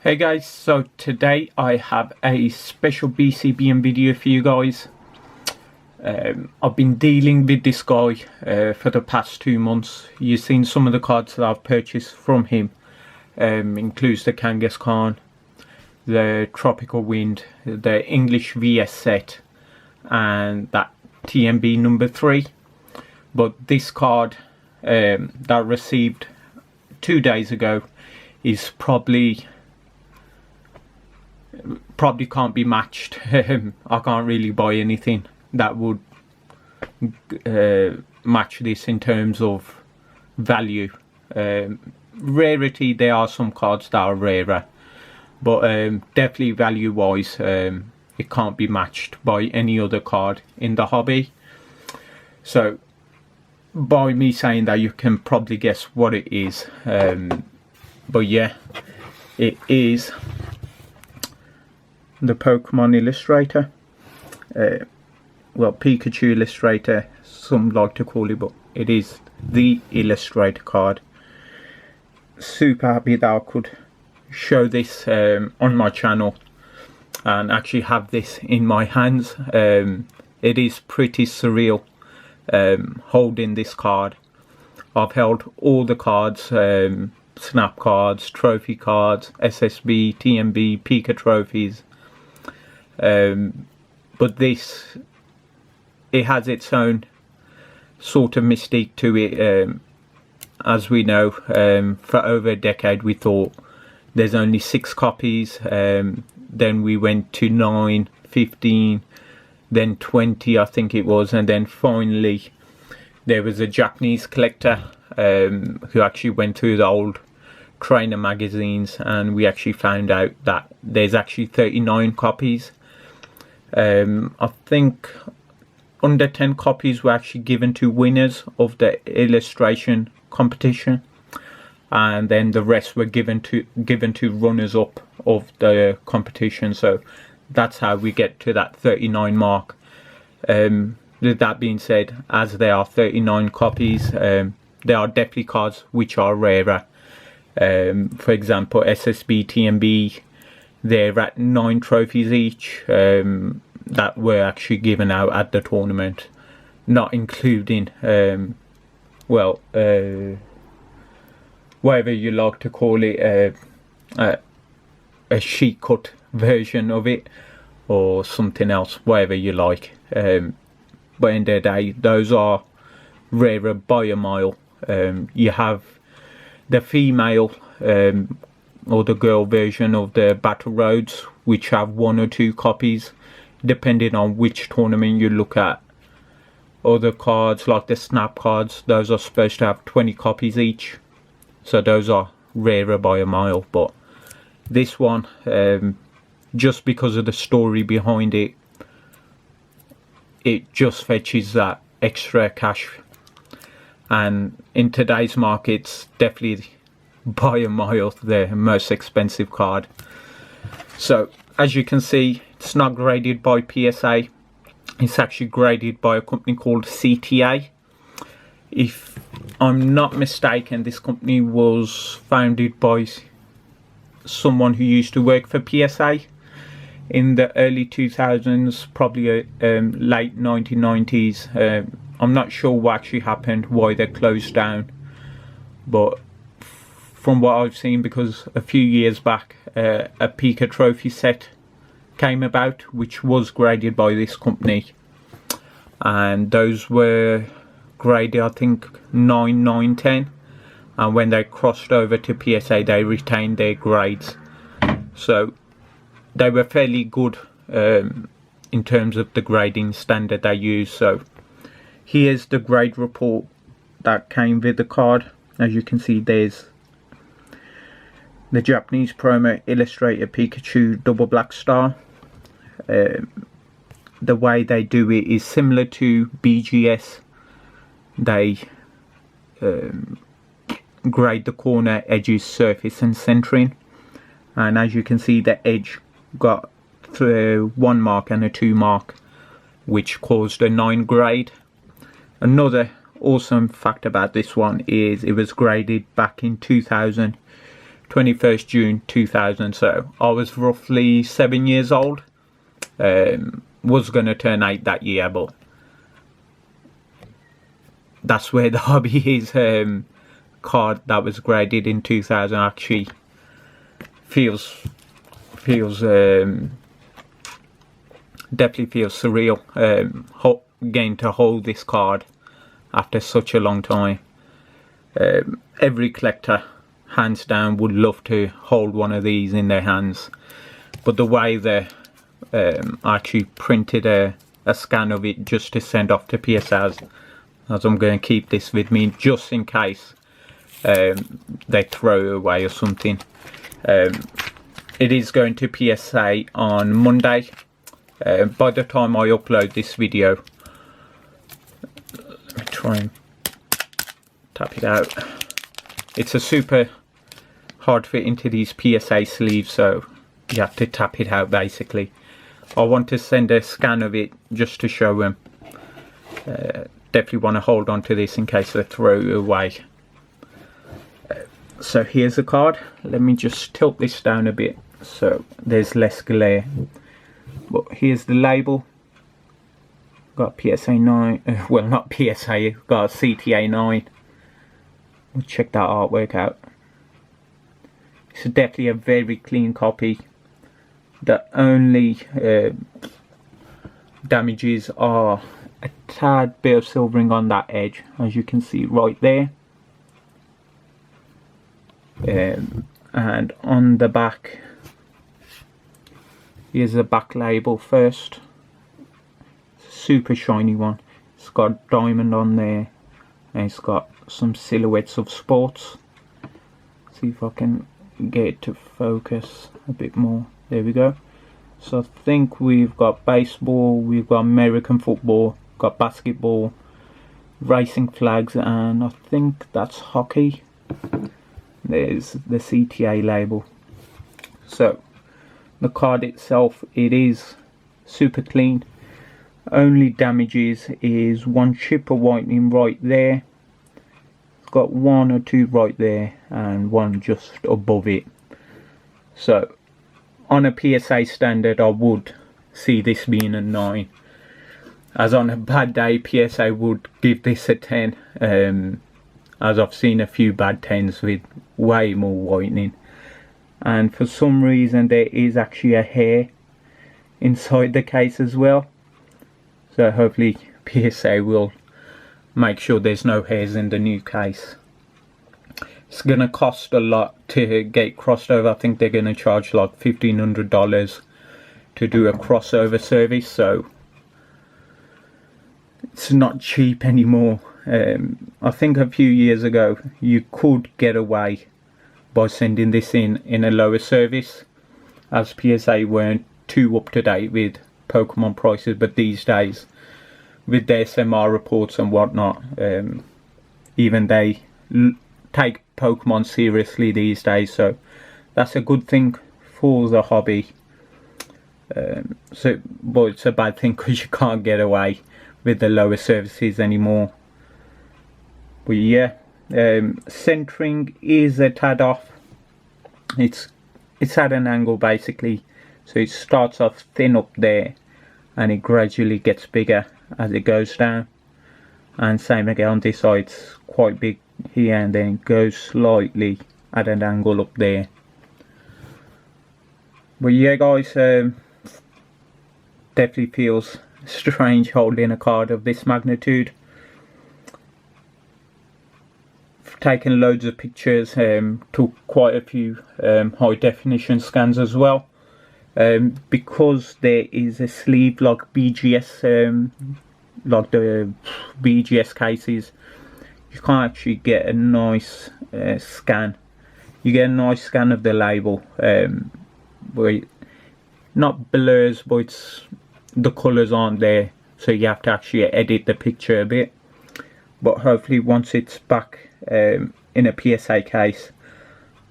Hey guys, so today I have a special BCBM video for you guys. I've been dealing with this guy for the past 2 months. You've seen some of the cards that I've purchased from him. Includes the Kangaskhan, the Tropical Wind, the English VS set, and that TMB number 3. But this card that I received 2 days ago is probably can't be matched. I can't really buy anything that would match this in terms of value. Rarity, there are some cards that are rarer, but definitely value wise it can't be matched by any other card in the hobby. So by me saying that, you can probably guess what it is. But yeah, it is the Pokemon Illustrator. Well, Pikachu Illustrator, some like to call it, but it is the Illustrator card. Super happy that I could show this on my channel and actually have this in my hands. It is pretty surreal holding this card. I've held all the cards, snap cards, trophy cards, SSB, TMB, Pika trophies. But this, it has its own sort of mystique to it. As we know, for over a decade we thought there's only 6 copies. Then we went to 9, 15, then 20 I think it was, and then finally there was a Japanese collector who actually went through the old trainer magazines, and we actually found out that there's actually 39 copies. I think under 10 copies were actually given to winners of the illustration competition, and then the rest were given to runners up of the competition. So that's how we get to that 39 mark. With that being said, as there are 39 copies, there are definitely cards which are rarer. For example, SSB, TMB, they're at 9 trophies each that were actually given out at the tournament, not including whatever you like to call it, a sheet cut version of it or something else, whatever you like. But in the day, those are rarer by a mile. You have the female or the girl version of the Battle Roads, which have 1 or 2 copies depending on which tournament you look at. Other cards like the snap cards, those are supposed to have 20 copies each, so those are rarer by a mile. But this one, just because of the story behind it, it just fetches that extra cash, and in today's market it's definitely by a mile the most expensive card. So as you can see, it's not graded by PSA, it's actually graded by a company called CTA. If I'm not mistaken, this company was founded by someone who used to work for PSA in the early 2000s, probably late 1990s. I'm not sure what actually happened, why they closed down, but from what I've seen, because a few years back a Pika trophy set came about which was graded by this company, and those were graded I think 9, 9, 10, and when they crossed over to PSA they retained their grades, so they were fairly good in terms of the grading standard they used. So here's the grade report that came with the card. As you can see, there's the Japanese promo Illustrator Pikachu double black star. The way they do it is similar to BGS. They grade the corner, edges, surface and centering, and as you can see, the edge got 1 mark and a 2 mark, which caused a 9 grade. Another awesome fact about this one is it was graded back in 2000 21st June 2000, so I was roughly 7 years old. Was going to turn 8 that year, but that's where the hobby is. Card that was graded in 2000 actually feels definitely feels surreal, getting to hold this card after such a long time. Every collector, hands down, would love to hold one of these in their hands, but the way they I actually printed a scan of it just to send off to PSAs, as I'm going to keep this with me just in case they throw it away or something. It is going to PSA on Monday. By the time I upload this video, let me try and tap it out. It's a super hard fit into these PSA sleeves, so you have to tap it out basically. I want to send a scan of it just to show them. Definitely want to hold on to this in case they throw it away. So here's the card. Let me just tilt this down a bit so there's less glare. But here's the label. Got PSA 9, well not PSA, got CTA 9. We'll check that artwork out. It's definitely a very clean copy. The only damages are a tad bit of silvering on that edge, as you can see right there. And on the back, here's the back label first. It's a super shiny one. It's got diamond on there, and it's got some silhouettes of sports. See if I can get it to focus a bit more. There we go. So I think we've got baseball, we've got American football, got basketball, racing flags, and I think that's hockey. There's the CTA label. So the card itself, it is super clean. Only damages is one chip of whitening right there. It's got one or two right there and one just above it. So on a PSA standard, I would see this being a 9. As on a bad day, PSA would give this a 10. As I've seen a few bad 10s with way more whitening. And for some reason there is actually a hair inside the case as well. So hopefully PSA will make sure there's no hairs in the new case. It's going to cost a lot to get crossed over. I think they're going to charge like $1,500 to do a crossover service, so it's not cheap anymore. I think a few years ago you could get away by sending this in a lower service, as PSA weren't too up to date with Pokemon prices, but these days with their SMR reports and whatnot, even they take Pokemon seriously these days, so that's a good thing for the hobby. But it's a bad thing because you can't get away with the lower services anymore. But yeah, centering is a tad off. It's at an angle basically, so it starts off thin up there and it gradually gets bigger as it goes down, and same again on this side, it's quite big here and then goes slightly at an angle up there. But yeah guys, definitely feels strange holding a card of this magnitude. Taken loads of pictures, took quite a few high definition scans as well. Because there is a sleeve like BGS, like the BGS cases, you can't actually get a nice scan. You get a nice scan of the label, but it not blurs, but it's, the colours aren't there, so you have to actually edit the picture a bit. But hopefully once it's back in a PSA case,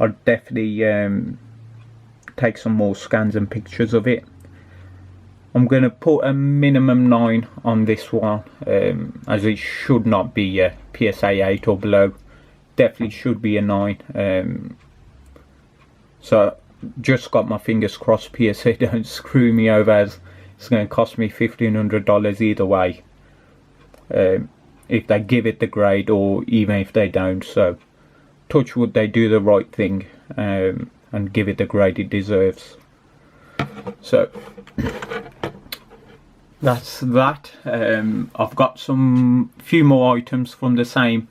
I'll definitely take some more scans and pictures of it. I'm going to put a minimum 9 on this one, as it should not be a PSA 8 or below. Definitely should be a 9. So just got my fingers crossed PSA don't screw me over, as it's going to cost me $1,500 either way, if they give it the grade or even if they don't. So touch wood, they do the right thing and give it the grade it deserves. So that's that. I've got few more items from the same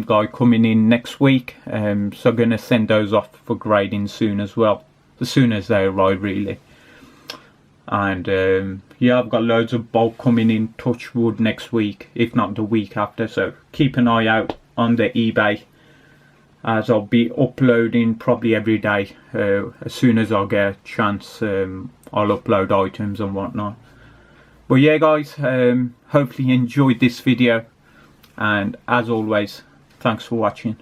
guy coming in next week, so gonna send those off for grading soon as well, as soon as they arrive really. And yeah, I've got loads of bulk coming in, touch wood, next week, if not the week after. So keep an eye out on the eBay, as I'll be uploading probably every day. As soon as I get a chance, I'll upload items and whatnot. But yeah guys, hopefully you enjoyed this video, and as always, thanks for watching.